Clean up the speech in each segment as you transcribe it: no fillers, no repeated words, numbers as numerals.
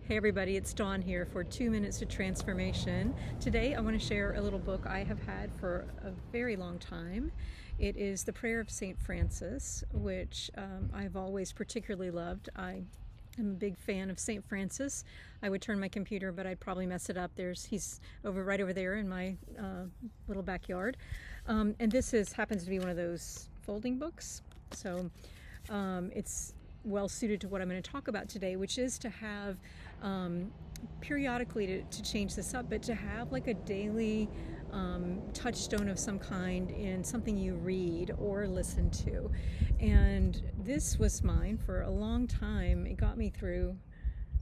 Hey everybody, it's Dawn here for 2 Minutes to Transformation. Today I want to share a little book I have had for a very long time. It is The Prayer of St. Francis, which I've always particularly loved. I am a big fan of St. Francis. I would turn my computer, but I'd probably mess it up. He's right over there in my little backyard. And this happens to be one of those folding books. So it's well suited to what I'm going to talk about today, which is to have periodically to change this up, but to have like a daily touchstone of some kind in something you read or listen to. And this was mine for a long time. It got me through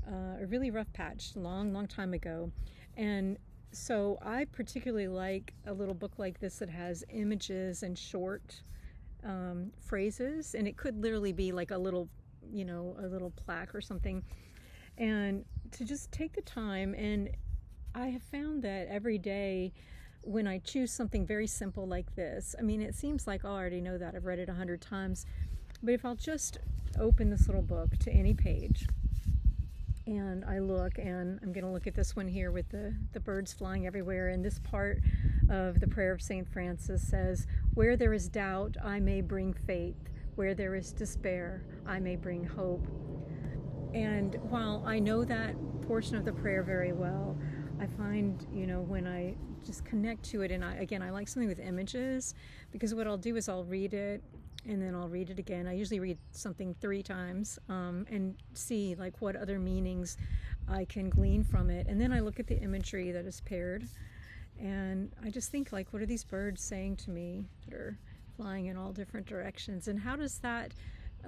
a really rough patch long time ago. And so I particularly like a little book like this that has images and short phrases, and it could literally be like a little plaque or something, and to just take the time. And I have found that every day when I choose something very simple like this, I mean, it seems like, oh, I already know that, I've read it 100 times, but if I'll just open this little book to any page and I look, and I'm going to look at this one here with the birds flying everywhere, and this part of the prayer of St. Francis says, "Where there is doubt, I may bring faith. Where there is despair, I may bring hope." And while I know that portion of the prayer very well, I find, when I just connect to it, and I like something with images, because what I'll do is I'll read it, and then I'll read it again. I usually read something 3 times and see like what other meanings I can glean from it. And then I look at the imagery that is paired, and I just think, like, what are these birds saying to me that are flying in all different directions, and how does that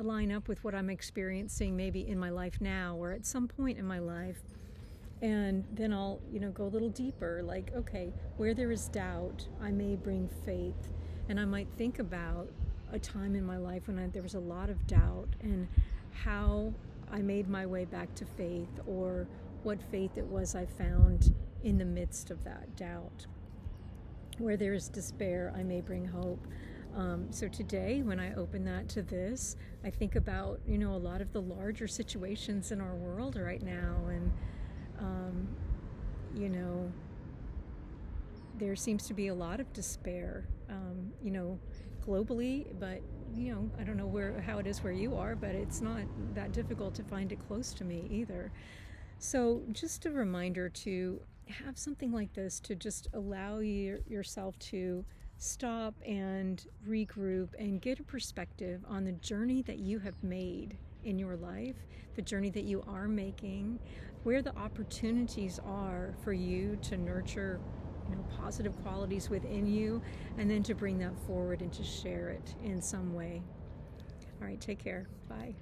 line up with what I'm experiencing maybe in my life now or at some point in my life? And then I'll go a little deeper, like, okay, where there is doubt, I may bring faith. And I might think about a time in my life when there was a lot of doubt, and how I made my way back to faith, or what faith it was I found in the midst of that doubt. Where there is despair, I may bring hope. So today, when I open that to this, I think about, a lot of the larger situations in our world right now. And, there seems to be a lot of despair, globally, but, I don't know how it is where you are, but it's not that difficult to find it close to me either. So just a reminder to have something like this, to just allow yourself to stop and regroup and get a perspective on the journey that you have made in your life, the journey that you are making, where the opportunities are for you to nurture positive qualities within you, and then to bring that forward and to share it in some way. All right, take care. Bye.